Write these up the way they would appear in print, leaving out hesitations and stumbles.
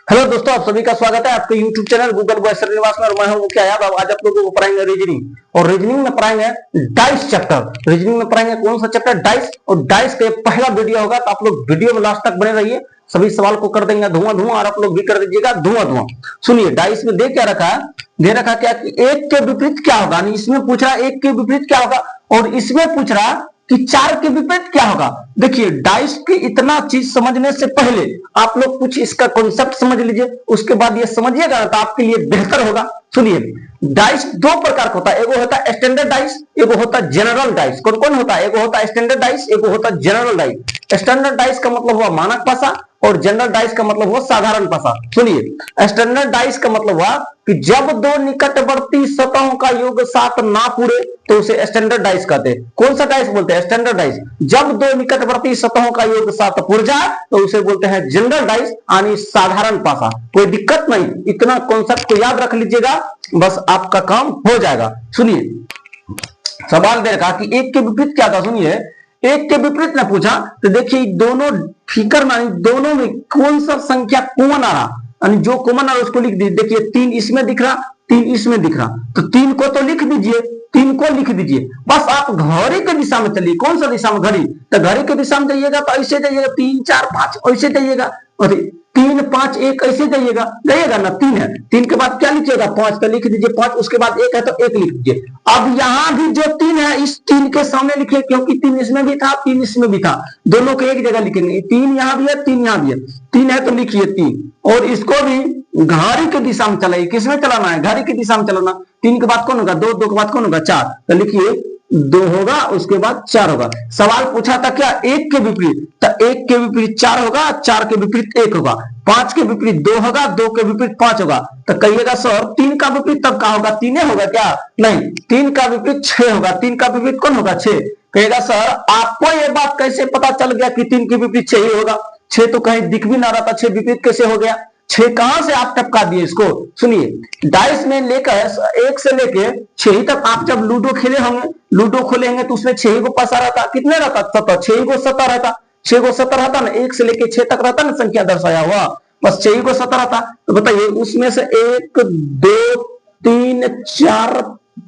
Hello दोस्तों, आप सभी का स्वागत है आपके YouTube channel Google boy Srinivas में। और मैं हूं मुख्य यादव। आज आप लोगों को पढ़ाएंगे रीजनिंग। और रीजनिंग में पढ़ाएंगे डाइस चैप्टर। रीजनिंग में पढ़ाएंगे कौन सा चैप्टर? डाइस। और डाइस का पहला वीडियो होगा, तो आप लोग वीडियो में लास्ट तक बने रहिए। सभी सवाल को कर देंगे धुआं धुआं, और आप लोग भी कर दीजिएगा धुआं धुआं। सुनिए, डाइस में दे क्या रखा है? दे रखा क्या कि एक के विपरीत क्या होगा। इसमें पूछ रहा है एक के विपरीत क्या होगा, और इसमें पूछ रहा कि चार के विपरीत क्या होगा। देखिए, डाइस की इतना चीज समझने से पहले आप लोग कुछ इसका कॉन्सेप्ट समझ लीजिए, उसके बाद ये समझिएगा तो आपके लिए बेहतर होगा। सुनिए, डाइस दो प्रकार का होता है। एगो होता है स्टैंडर्ड डाइस, एगो होता है जनरल डाइस। कौन कौन होता है? एगो होता है स्टैंडर्ड डाइस, एगो होता है जनरल डाइस। स्टैंडर्ड डाइस का मतलब हुआ मानक पासा, और जनरल डाइस का मतलब हुआ साधारण पासा। सुनिए, स्टैंडर्ड डाइस का मतलब हुआ कि जब दो निकटवर्ती सतहों का योग 7 ना पूरे तो उसे स्टैंडर्ड डाइस कहते हैं। कौन सा डाइस बोलते हैं? Standard dice. जब दो निकटवर्ती सतहों का योग 7 पूर जाए तो उसे बोलते हैं जनरल डाइस, यानी साधारण पासा। कोई दिक्कत नहीं, इतना कॉन्सेप्ट को याद रख लीजिएगा, बस आपका काम हो जाएगा। सुनिए, सवाल दे रखा कि एक के विपरीत क्या था। सुनिए, एक के विपरीत ने पूछा, तो देखिए दोनों फिकर में, दोनों में कौन सा संख्या कॉमन आ रहा, यानी जो कॉमन आ रहा उसको लिख दीजिए। देखिए 3 इसमें दिख रहा, 3 इसमें दिख रहा, तो 3 को तो लिख दीजिए, 3 को लिख दीजिए। बस आप घड़ी के दिशा में चलिए। कौन सा दिशा में? घड़ी। तो घड़ी के दिशा में जाइएगा तो ऐसे जाइएगा, 3 4 5 ऐसे जाइएगा, और 3 5 1 ऐसे जाइएगा, जाइएगा ना। 3 है, 3 के बाद क्या लिखिएगा? 5, तो लिख दीजिए 5। उसके बाद 1 है तो 1 लिख दीजिए। अब यहां भी जो 3 है, इस 3 के सामने लिखिए, क्योंकि 3 इसमें भी था, 3 इसमें भी था, दोनों को एक जगह लिखेंगे। 3 यहां भी है, 3 यहां भी है। 3 है तो लिखिए 3, और इसको भी घड़ी की दिशा में चलाइए। किसमें चलाना है? घड़ी की दिशा में चलाना। 3 के बाद कौन होगा? 2, 2 के बाद कौन होगा? 4, तो लिखिए 2 होगा, उसके बाद 4 होगा। सवाल पूछा था क्या? एक के विपरीत, तो 1 के विपरीत 4 होगा, 4 के विपरीत 1 होगा, 5 के विपरीत 2 होगा, 2 के विपरीत 5 होगा। तो कहिएगा सर 3 का विपरीत तब क्या होगा? 3 होगा क्या? नहीं, 3 का विपरीत 6 होगा। 3 का विपरीत कौन होगा? 6। कहेगा सर आपको यह बात कैसे पता चल गया कि 3 के विपरीत 6 ही होगा? 6 तो कहीं दिख भी ना रहा था, 6 विपरीत कैसे हो गया? 6 कहां से आप टपका दिए इसको? सुनिए, डाइस में लेकर 1 से लेके 6 तक आप जब लूडो खेले होंगे, लूडो खोलेंगे तो उसमें 6 को पासा रहता। कितने रहता? 7। 6 को 7 रहता, 6 को 7 रहता ना। 1 से लेके 6 तक रहता ना संख्या दर्शाया हुआ, बस 6 को 7 रहता। तो बताइए उसमें से 1 2 3 4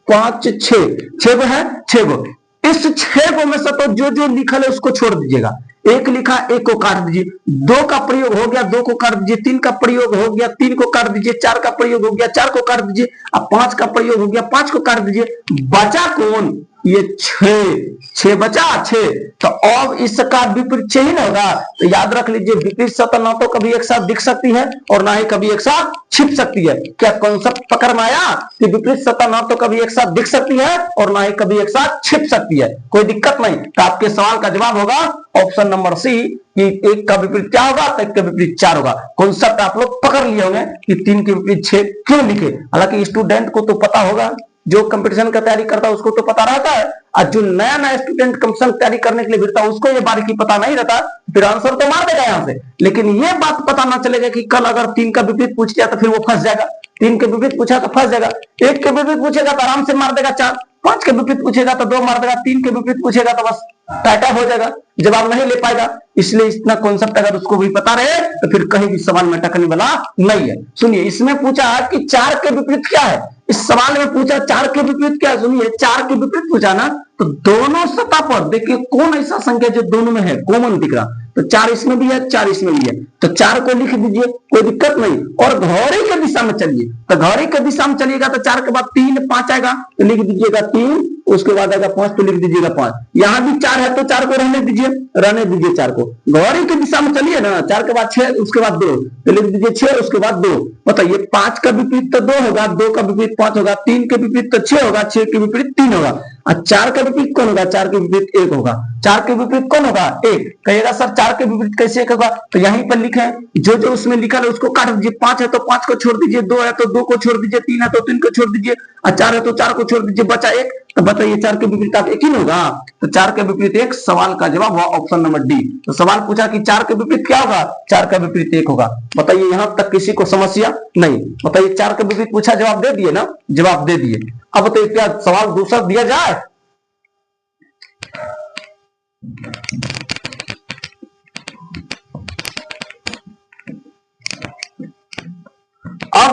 5 6, 6 को है, 6 को। इस 6 को में से तो जो जो लिखा है उसको छोड़ दीजिएगा। 1 लिखा, 1 को काट दीजिए। 2 का प्रयोग हो गया, 2 को काट दीजिए। 3 का प्रयोग हो गया, 3 को काट दीजिए। 4 का प्रयोग हो गया, 4 को काट दीजिए। अब 5 का प्रयोग हो गया, 5 को काट दीजिए। बचा कौन? ये 6 बचा, 6। तो अब इसका विपरीत 6 ही ना होगा। तो याद रख लीजिए, विपरीत सतह ना तो कभी एक साथ दिख सकती है और ना ही कभी एक साथ छिप सकती है। क्या कॉन्सेप्ट पकड़ में आया? कि विपरीत सतह ना तो कभी एक साथ दिख सकती है और ना ही कभी एक साथ छिप सकती है। कोई दिक्कत नहीं। तो आपके सवाल का जवाब होगा ऑप्शन नंबर सी, कि 1 का विपरीत क्या होगा? तो 1 का विपरीत 4 होगा। कॉन्सेप्ट आप लोग पकड़ लिए होंगे कि 3 के विपरीत 6 क्यों लिखे। हालांकि स्टूडेंट को तो पता होगा, जो कंपटीशन का तैयारी करता है उसको तो पता रहता है, और जो नया नया स्टूडेंट कंपटीशन तैयारी करने के लिए भिड़ता है उसको ये बारीकी पता नहीं रहता, फिर आंसर तो मार देगा यहां से। लेकिन ये बात पता ना चलेगा कि कल अगर 3 का विपरीत पूछ गया तो फिर वो फंस जाएगा। 3 के विपरीत पूछा तो फंस जाएगा। 1 के विपरीत पूछेगा तो आराम से मार देगा 4, 5 के विपरीत पूछेगा तो 2 मार देगा, 3 के विपरीत पूछेगा तो बस टाटा हो जाएगा, जवाब नहीं ले पाएगा। इसलिए इतना कॉन्सेप्ट अगर उसको भी पता रहे तो फिर कहीं भी सवाल में टकने वाला नहीं है। सुनिए, इसमें पूछा कि 4 के विपरीत क्या है। इस सवाल में पूछा 4 के विपरीत क्या है। सुनिए, 4 के विपरीत पूछा ना, तो दोनों सतह पर देखिए कौन ऐसा संख्या जो दोनों में है, कॉमन दिख रहा। तो 4 इसमें भी है, 4 इसमें भी है, तो 4 को लिख दीजिए, कोई दिक्कत नहीं। और घड़ी के दिशा में चलिए, तो घड़ी के दिशा में चलिएगा तो 4 के बाद 3 5 आएगा, तो लिख दीजिएगा 3, उसके बाद आएगा 5, तो लिख दीजिएगा 5। यहां भी 4 है तो 4 को रहने दीजिए, रहने दीजिए 4 को। घड़ी की दिशा में चलिए ना, 4 के बाद 6, उसके बाद 2, तो लिख दीजिए 6, उसके बाद 2। बताइए 5 का विपरीत तो 2 होगा, 2 का विपरीत 5 होगा, 3 के विपरीत तो 6 होगा, 6 के विपरीत 3 होगा, और 4 का विपरीत कौन होगा? 4 के विपरीत 1 होगा। 4 के विपरीत कौन होगा? 1। कहिएगा सर 4 के विपरीत कैसे 1 होगा? तो यहीं पर लिखे जो जो उसमें लिखा है उसको काट दीजिए। 5 है तो 5 को छोड़ दीजिए, 2 है तो 2 को छोड़ दीजिए, 3 है तो 3 को छोड़ दीजिए, और 4 है तो 4 को छोड़ दीजिए, बचा 1। तो बताइए 4 के विपरीत आप 1 ही होगा। तो 4 के विपरीत 1, सवाल का जवाब हुआ ऑप्शन नंबर डी। तो सवाल पूछा कि 4 के विपरीत क्या होगा? 4 का विपरीत 1 होगा। बताइए यहां तक किसी को समस्या नहीं? बताइए 4 के विपरीत पूछा, जवाब दे दिए ना? जवाब दे दिए। अब बताइए क्या सवाल दूसरा दिया जाए?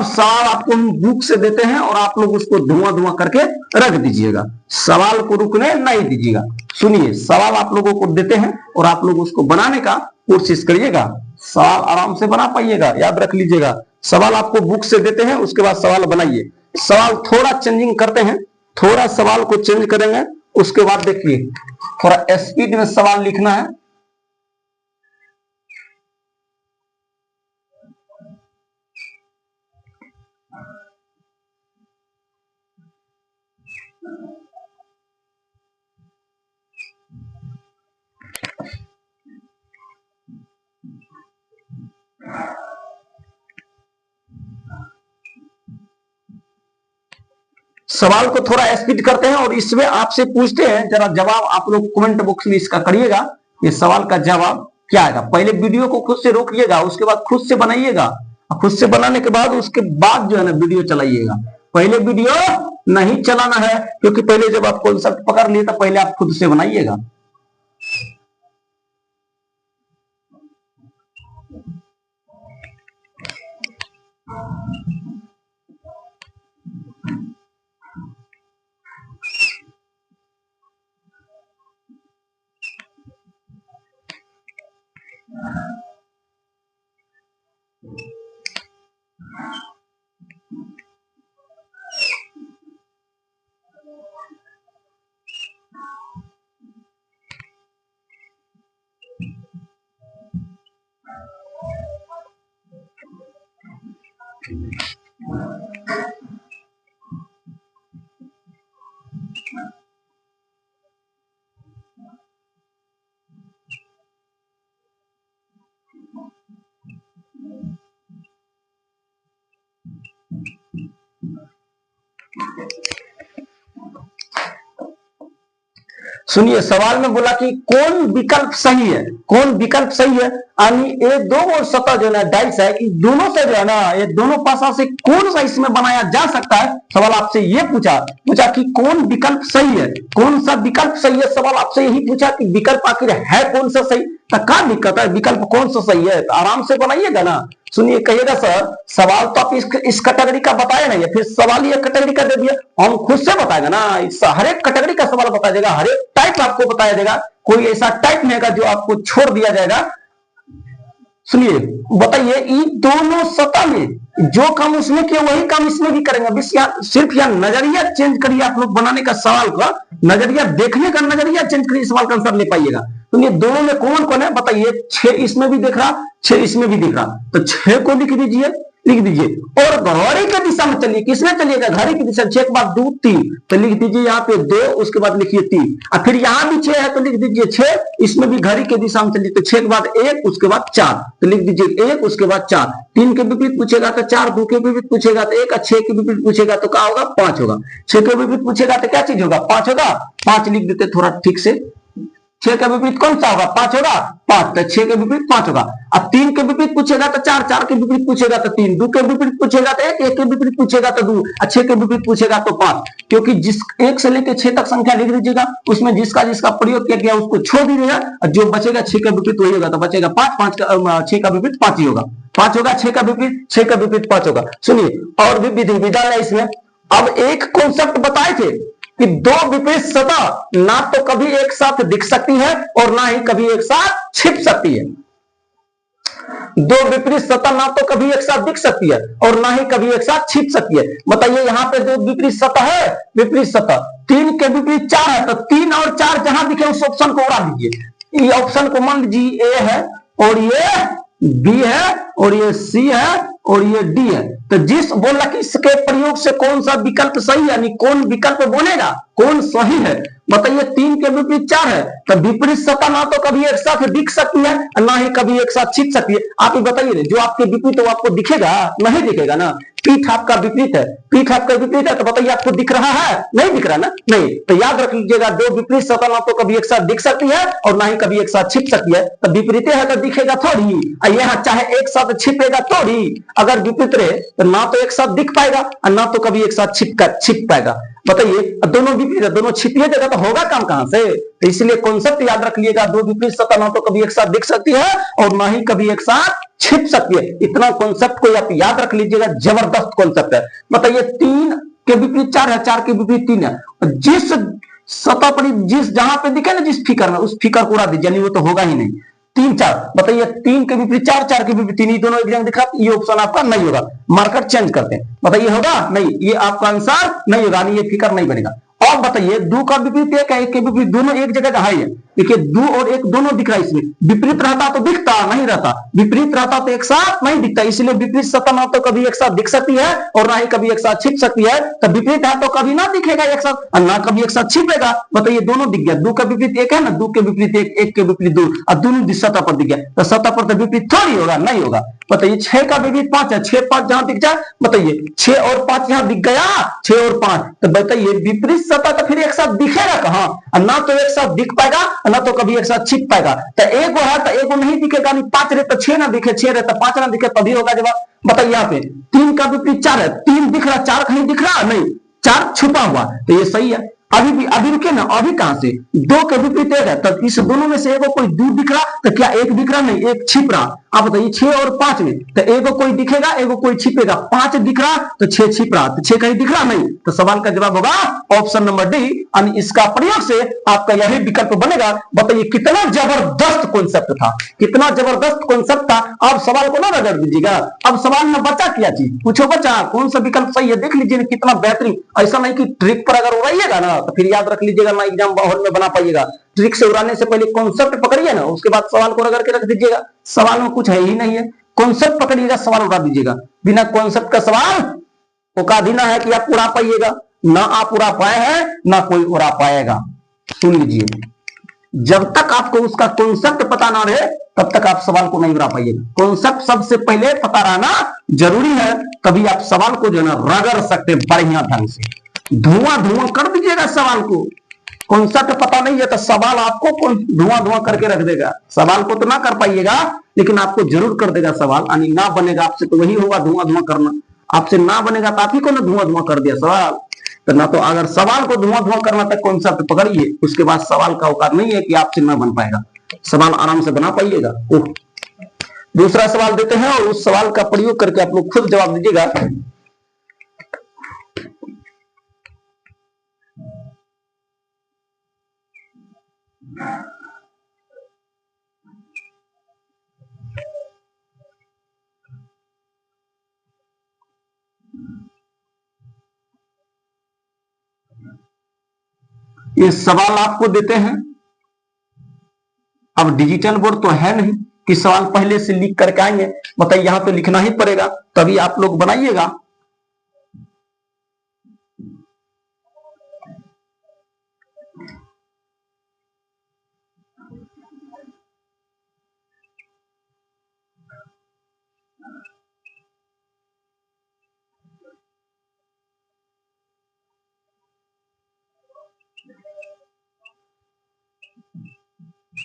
सवाल आपको हम बुक से देते हैं और आप लोग उसको धुआं धुआं करके रख दीजिएगा, सवाल को रुकने नहीं दीजिएगा। सुनिए, सवाल आप लोगों को देते हैं और आप लोग उसको बनाने का कोशिश करिएगा, सवाल आराम से बना पाइएगा। याद रख लीजिएगा, सवाल आपको बुक से देते हैं, उसके बाद सवाल बनाइए। सवाल थोड़ा चेंजिंग करते हैं, थोड़ा सवाल को चेंज करेंगे, उसके बाद देखिए थोड़ा स्पीड में सवाल लिखना है। सवाल को थोड़ा स्पीड करते हैं और इसमें आपसे पूछते हैं, जरा जवाब आप लोग कमेंट बॉक्स में इसका करिएगा, ये सवाल का जवाब क्या आएगा। पहले वीडियो को खुद से रोकिएगा, उसके बाद खुद से बनाइएगा, खुद से बनाने के बाद उसके बाद जो है ना वीडियो चलाइएगा। पहले वीडियो नहीं चलाना है, क्योंकि पहले जब आप कॉन्सेप्ट पकड़ लिए तो पहले आप खुद से बनाइएगा। सुनिए, सवाल में बोला कि कौन विकल्प सही है, कौन विकल्प सही है, यानी ये दो और सतह जो है डाइस है, इन दोनों से जो है ना, ये दोनों पासा से कौन सा इसमें बनाया जा सकता है। सवाल आपसे ये पूछा कि कौन विकल्प सही है, कौन सा विकल्प सही है। सवाल आपसे यही पूछा कि विकल्प आखिर है कौन सा सही, तो क्या दिक्कत है, विकल्प कौन सा सही है, तो आराम से बनाइएगा ना। सुनिए, कहिएगा सर सवाल तो आप इस कैटेगरी का बताए नहीं है, फिर सवाल ये कैटेगरी का दे दिया, हम खुद से बताएगा ना। हर एक कैटेगरी का सवाल बताया जाएगा, हर एक टाइप आपको बताया जाएगा, कोई ऐसा टाइप नहीं है जो आपको छोड़ दिया जाएगा। सुनिए, बताइए, इन दोनों सतह में जो काम उसमें किया वही काम इसमें भी करेंगे। बस सिर्फ यहाँ नजरिया चेंज करिए, आप लोग बनाने का सवाल का नजरिया, देखने का नजरिया चेंज करिए, सवाल का आंसर ले पाइएगा। तो ये दोनों में कौन कौन है बताइए। 6 इसमें भी दिख रहा, 6 इसमें भी दिख रहा, तो 6 को लिख दीजिए, लिख दीजिए। और घड़ी की दिशा में चलिए, किसमें चलिएगा, घड़ी की दिशा। 6 के बाद 2 3, तो लिख दीजिए यहाँ पे 2, उसके बाद लिखिए 3, और फिर यहाँ भी 6 है तो लिख दीजिए 6, इसमें भी घड़ी की दिशा में चलिए, तो 6 के बाद 1, उसके बाद 4, तो लिख दीजिए 1, उसके बाद 4। 3 के विपरीत पूछेगा तो 4, 2 के विपरीत पूछेगा तो 1, और 6 के विपरीत पूछेगा तो क्या होगा, 5 होगा। 6 के विपरीत पूछेगा तो क्या चीज होगा, 5 होगा। 5 लिख देते थोड़ा ठीक से। 6 का विपरीत कौन सा होगा, 5 होगा, 5, तो 6 के विपरीत 5 होगा। अब 3 के विपरीत पूछेगा तो 4, 4 के विपरीत पूछेगा तो 3, 2 के विपरीत पूछेगा तो 1, 1 के विपरीत पूछेगा तो 2, 6 के विपरीत पूछेगा तो 5। क्योंकि जिस 1 से लेकर 6 तक संख्या लिख दीजिएगा, उसमें जिसका जिसका प्रयोग किया गया उसको छोड़ दीजिएगा, और जो बचेगा 6 का विपरीत वही होगा, तो बचेगा 5, 5 का 6 का विपरीत 5 ही होगा, 5 होगा। 6 का विपरीत 6 का विपरीत 5 होगा। सुनिए, और भी विधि विधान है इसमें। अब एक कॉन्सेप्ट बताए थे कि दो विपरीत सतह ना तो कभी एक साथ दिख सकती है और ना ही कभी एक साथ छिप सकती है। दो विपरीत सतह ना तो कभी एक साथ दिख सकती है और ना ही कभी एक साथ छिप सकती है। बताइए, यहाँ पे दो विपरीत सतह है, विपरीत सतह 3 के विपरीत 4 है, तो 3 और 4 जहां दिखे उस ऑप्शन को उड़ा दीजिए। ये ऑप्शन को मान लीजिए ए है और ये बी है और ये सी है और ये डी है। तो जिस बोला कि इसके प्रयोग से कौन सा विकल्प सही है, यानी कौन विकल्प बनेगा, कौन सही है। बताइए, 3 के विपरीत 4 है, तो विपरीत सतह ना तो कभी एक साथ दिख सकती है ना ही कभी एक साथ छिप सकती है। आप ही बताइए, जो आपके विपरीत है वो आपको दिखेगा, नहीं दिखेगा ना। पीठ आपका विपरीत है, पीठ आपका विपरीत है, तो बताइए आपको दिख रहा है, नहीं दिख रहा ना, नहीं। तो याद रख लीजिएगा, दो विपरीत सतह ना तो कभी एक साथ दिख सकती है और ना ही कभी एक साथ छिप सकती है। तो विपरीत है तो दिखेगा थोड़ी, यहाँ चाहे एक साथ छिपेगा थोड़ी। अगर विपरीत रहे तो ना तो एक साथ दिख पाएगा और ना तो कभी एक साथ छिप पाएगा। बताइए दोनों विपरीत है, दोनों छिपी जगह तो होगा काम कहां से। तो इसलिए कॉन्सेप्ट याद रख लिएगा, दो विपरीत सतह ना तो कभी एक साथ दिख सकती है और ना ही कभी एक साथ छिप सकती है। इतना कॉन्सेप्ट को आप याद रख लीजिएगा, जबरदस्त कॉन्सेप्ट है। बताइए तीन के विपरीत चार है, चार के विपरीत तीन है, जिस सतह पर जिस जहां पे दिखे ना जिस फिकर में, उस फिकर को उड़ा दीजिए, नहीं वो तो होगा ही नहीं। तीन चार, बताइए तीन के विपरीत चार, चार के विपरीत तीन, ये दोनों एक जगह दिख रहा, ये ऑप्शन आपका नहीं होगा। मार्कर चेंज करते हैं, बताइए होगा नहीं, ये आपका आंसर नहीं होगा, नहीं ये फिकर नहीं बनेगा। और बताइए दो का विपरीत एक है, एक के विपरीत दोनों एक जगह है। देखिए दो और एक दोनों दिख रहा है, इसमें विपरीत रहता तो दिखता, नहीं रहता, विपरीत रहता तो एक साथ नहीं दिखता। इसलिए विपरीत सतह ना तो कभी एक साथ दिख सकती है और ना ही कभी एक साथ छिप सकती है। तो विपरीत है तो कभी ना दिखेगा एक साथ और ना कभी एक साथ छिपेगा। बताइए दोनों दिख गया, दो का विपरीत एक है ना, दो के विपरीत एक, एक के विपरीत दो, और दोनों सतह पर दिख गया। तो सतह पर तो विपरीत थोड़ी होगा, नहीं होगा। बताइए छह का विपरीत पांच है, छह पांच जहां दिख जाए, बताइए छह और पांच यहां दिख गया, छह और पांच, तो बताइए विपरीत सतह तो फिर एक साथ दिखेगा कहां, ना तो एक साथ दिख पाएगा ना तो कभी एक साथ छिप पाएगा। तो एक है तो एक नहीं दिखेगा, नहीं पांच रहे तो छह ना दिखे, छह रहे तो पांच ना दिखे, तभी होगा जवाब। बताइए यहाँ पे तीन का विपरीत चार है, तीन दिख रहा, चार कहीं दिख रहा नहीं, चार छुपा हुआ, तो ये सही है। अभी भी अभी रुके ना, अभी कहां से दो के विपरीत एक है, तो इस दोनों में से एगो कोई दूर दिख रहा, तो क्या एक दिख रहा नहीं, एक छिप रहा। आप बताइए छह और पांच में तो एगो कोई दिखेगा एगो कोई छिपेगा, पांच दिख रहा तो छह छिप रहा, तो छह कहीं दिख रहा नहीं, तो सवाल का जवाब होगा ऑप्शन नंबर डी। इसका प्रयोग से आपका यही विकल्प बनेगा। बताइए कितना जबरदस्त कॉन्सेप्ट था, कितना जबरदस्त कॉन्सेप्ट था। आप सवाल को ना रगड़ दीजिएगा, अब सवाल में बचा क्या चीज, पूछो बचा कौन सा विकल्प सही है, देख लीजिए कितना बेहतरीन। ऐसा नहीं कि ट्रिक पर अगर उड़ाइएगा ना तो फिर याद रख लीजिएगा ना एग्जाम हॉल में बना पाइएगा। ट्रिक से उड़ाने से पहले कॉन्सेप्ट पकड़िए ना, उसके बाद सवाल को रगड़ के रख दीजिएगा। सवाल में कुछ है ही नहीं है, कॉन्सेप्ट पकड़िएगा, सवाल उड़ा दीजिएगा। बिना कॉन्सेप्ट का सवाल औकात ही ना है कि आप उड़ा पाइएगा, ना आप उड़ा पाए हैं ना कोई उड़ा पाएगा। सुन लीजिए, जब तक आपको उसका कॉन्सेप्ट पता ना रहे तब तक आप सवाल को नहीं उड़ा पाइएगा। कॉन्सेप्ट सबसे पहले पता रहना जरूरी है, तभी आप सवाल को जो है ना रगड़ सकते बढ़िया ढंग से, धुआं धुआं कर दीजिएगा सवाल को। कॉन्सेप्ट पता नहीं है तो सवाल आपको धुआं धुआं करके रख देगा। सवाल को तो ना कर पाइएगा लेकिन आपको जरूर कर देगा सवाल, यानी ना बनेगा आपसे तो वही होगा धुआं धुआं करना, आपसे ना बनेगा तो आप ही को ना धुआं धुआं कर दिया सवाल। तो ना तो अगर सवाल को धुआं धुआं करना तक कॉन्सेप्ट पकड़िए, उसके बाद सवाल का औकात नहीं है कि आपसे ना बन पाएगा, सवाल आराम से बना पाइएगा। दूसरा सवाल देते हैं और उस सवाल का प्रयोग करके आप लोग खुद जवाब दीजिएगा। ये सवाल आपको देते हैं, अब डिजिटल बोर्ड तो है नहीं कि सवाल पहले से लिख करके आएंगे। बताइए यहां तो लिखना ही पड़ेगा, तभी आप लोग बनाइएगा।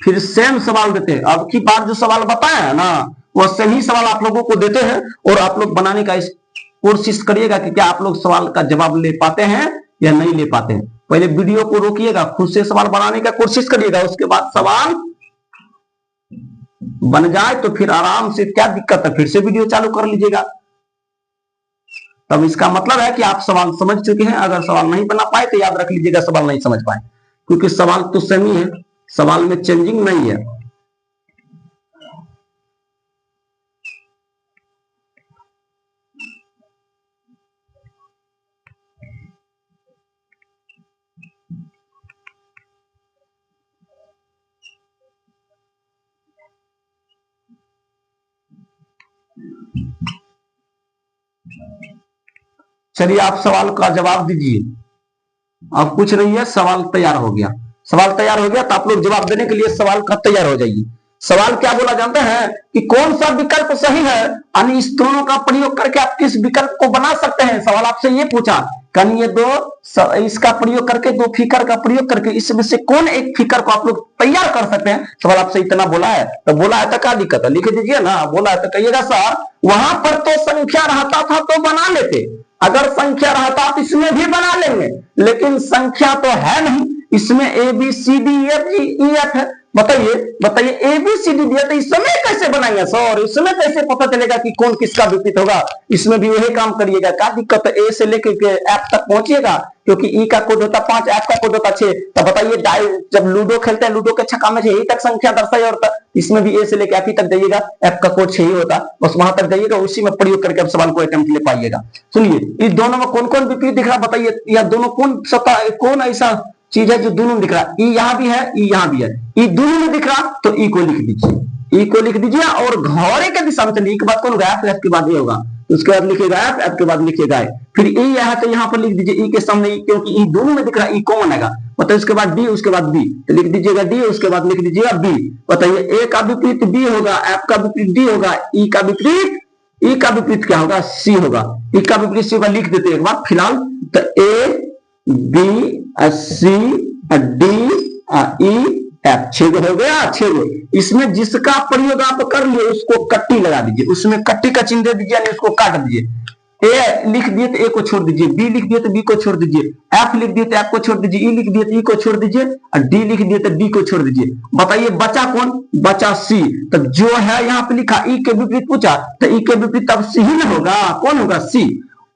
फिर सेम सवाल देते हैं, अब की बार जो सवाल बताया है ना वो सही सवाल आप लोगों को देते हैं और आप लोग बनाने का कोशिश करिएगा कि क्या आप लोग सवाल का जवाब ले पाते हैं या नहीं ले पाते हैं। पहले वीडियो को रोकिएगा, खुद से सवाल बनाने का कोशिश करिएगा, उसके बाद सवाल बन जाए तो फिर आराम से, क्या दिक्कत है, फिर से वीडियो चालू कर लीजिएगा। तब इसका मतलब है कि आप सवाल समझ चुके हैं। अगर सवाल नहीं बना पाए तो याद रख लीजिएगा सवाल नहीं समझ पाए, क्योंकि सवाल तो सेम ही है, सवाल में चेंजिंग नहीं है। चलिए आप सवाल का जवाब दीजिए। अब कुछ नहीं है, सवाल तैयार हो गया। सवाल तैयार हो गया तो आप लोग जवाब देने के लिए सवाल का तैयार हो जाइए। सवाल क्या बोला जानते हैं कि कौन सा विकल्प सही है, यानी इस दोनों का प्रयोग करके आप किस विकल्प को बना सकते हैं। सवाल आपसे ये पूछा कि ये दो, इसका प्रयोग करके, दो फिकर का प्रयोग करके इसमें से कौन एक फिकर को आप लोग तैयार कर सकते हैं। सवाल आपसे इतना बोला है तो बोला है तो क्या दिक्कत है, लिख दीजिए ना। बोला है तो कहिएगा सर वहां पर तो संख्या रहता था तो बना लेते, अगर संख्या रहता तो इसमें भी बना लेंगे, लेकिन संख्या तो है नहीं, इसमें A B C D F G E F है। बताइए बताइए ए बी सी डी दिया तो इसमें कैसे बनाएंगे सर, इसमें कैसे पता चलेगा कि कौन किसका विपरीत होगा? इसमें भी वही काम करिएगा। क्या दिक्कत है? ए से लेकर एफ तक पहुंचिएगा, क्योंकि ई का कोड होता 5, एफ का कोड होता 6। तो बताइए जब लूडो खेलते हैं, लूडो के छक्का में 6 तक संख्या दर्शाई, और इसमें भी ए से लेकर एफ ही तक जाइएगा, एफ का कोड 6 ही होता, बस वहां तक जाइएगा, उसी में प्रयोग करके आप सवाल को अटेम्प्ट ले पाइएगा। सुनिए, इस दोनों में कौन कौन विपरीत दिख रहा बताइए, या दोनों कौन ऐसा चीज है जो दोनों में दिख रहा? ई यहाँ भी है, ई यहाँ भी है, ई दोनों में दिख रहा, तो ई को लिख दीजिए, ई को लिख दीजिए और घोड़े के दिशा में चलिए। के बाद कौन होगा? एफ के बाद ये होगा, उसके बाद लिखिएगा एफ, एफ के बाद लिखिएगा फिर ई यहाँ, तो यहाँ पर लिख दीजिए ई के सामने, क्योंकि ई दोनों में दिख रहा, ई कॉमन आएगा। मतलब उसके बाद डी, उसके बाद बी, तो लिख दीजिएगा डी, उसके बाद लिख दीजिएगा बी। बताइए ए का विपरीत बी होगा, एफ का विपरीत डी होगा, ई का विपरीत क्या होगा? सी होगा। ई का विपरीत सी होगा, लिख देते एक बार फिलहाल। तो A B C D E F, 6 हो गया, 6। इसमें जिसका प्रयोग आप कर लिए उसको कट्टी लगा दीजिए, उसमें कट्टी का चिन्ह दे दीजिए, यानी उसको काट दीजिए। ए लिख दिए तो ए को छोड़ दीजिए, बी लिख दिए तो बी को छोड़ दीजिए, एफ लिख दिए तो एफ को छोड़ दीजिए, ई लिख दिए तो ई को छोड़ दीजिए, और डी लिख दिए तो डी को छोड़ दीजिए। बताइए बचा कौन? बचा सी। तो जो है यहाँ पे लिखा ई के विपरीत पूछा, तो ई के विपरीत अब सी ही ना होगा, कौन होगा? सी।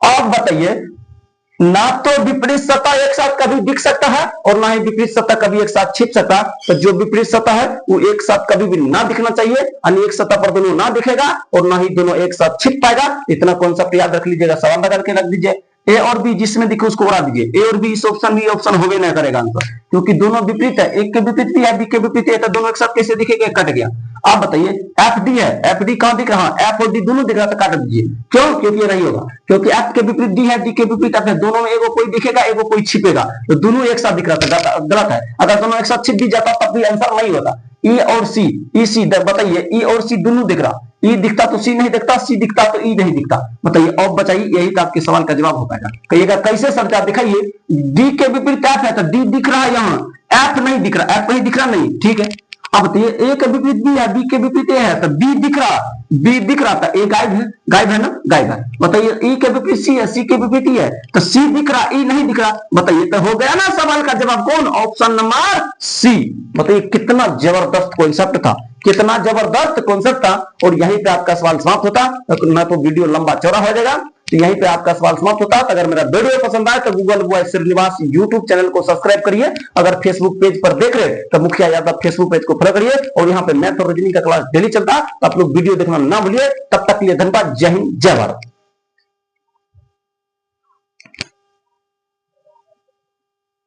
अब बताइए, ना तो विपरीत सतह एक साथ कभी दिख सकता है और ना ही विपरीत सतह कभी एक साथ छिप सकता। तो जो विपरीत सतह है वो एक साथ कभी भी ना दिखना चाहिए, यानी एक सतह पर दोनों ना दिखेगा और ना ही दोनों एक साथ छिप पाएगा। इतना कॉन्सेप्ट याद रख लीजिएगा, सवाल लगा करके रख दीजिए। ए और बी जिसमें दिखे उसको उड़ा दीजिए, ए और बी इस ऑप्शन में ऑप्शन होवे नहीं करेगा आंसर, क्योंकि दोनों विपरीत है, एक के विपरीत भी है, बी के विपरीत है, तो दोनों एक साथ कैसे दिखेगा? कट गया। आप बताइए एफ डी है, एफ डी कहां दिख रहा? एफ और डी दोनों दिख रहा, तो काट दीजिए। क्यों? क्योंकि ये नहीं होगा, क्योंकि एफ के विपरीत डी है, डी के विपरीत एफ है, दोनों में एगो कोई दिखेगा, एगो कोई छिपेगा, तो दोनों एक साथ दिख रहा था, गलत है। अगर दोनों एक साथ छिप भी जाता तब भी आंसर नहीं होता। ई और सी, ई सी, बताइए ई और सी दोनों दिख रहा, ई दिखता तो सी नहीं दिखता, सी दिखता तो ई नहीं दिखता। बताइए अब बचाइए, यही तो आपके सवाल का जवाब हो पाएगा। कहिएगा कैसे सर? आप दिखाइए, डी के विपरीत एफ है तो डी दिख रहा है, यहाँ एफ नहीं दिख रहा, एफ नहीं दिख रहा, नहीं ठीक है। अब बताइए ए के विपरीत बी है, बी के विपरीत ए है, तो बी दिख रहा, बी दिख रहा था, ए गायब है, गायब है ना, गायब है। बताइए ई के विपरीत सी है, सी के विपरीत ई है, तो सी दिख रहा, ई नहीं दिख रहा। बताइए तो हो गया ना सवाल का जवाब कौन? Option number C. बताइए कितना जबरदस्त कॉन्सेप्ट था, कितना जबरदस्त कॉन्सेप्ट था, और यहीं पे आपका सवाल समाप्त होता, ना तो वीडियो लंबा चौड़ा हो जाएगा। तो यहीं पे आपका सवाल समाप्त होता है। अगर मेरा वीडियो पसंद आए तो Google boy Srinivas YouTube channel को सब्सक्राइब करिए। अगर फेसबुक पेज पर देख रहे तो मुखिया यादव फेसबुक पेज को फॉलो करिए, और यहाँ पे मैथ और रीजनिंग का क्लास डेली चलता है, तो आप लोग वीडियो देखना ना भूलिए। तब तक के लिए धन्यवाद। जय हिंद, जय भारत।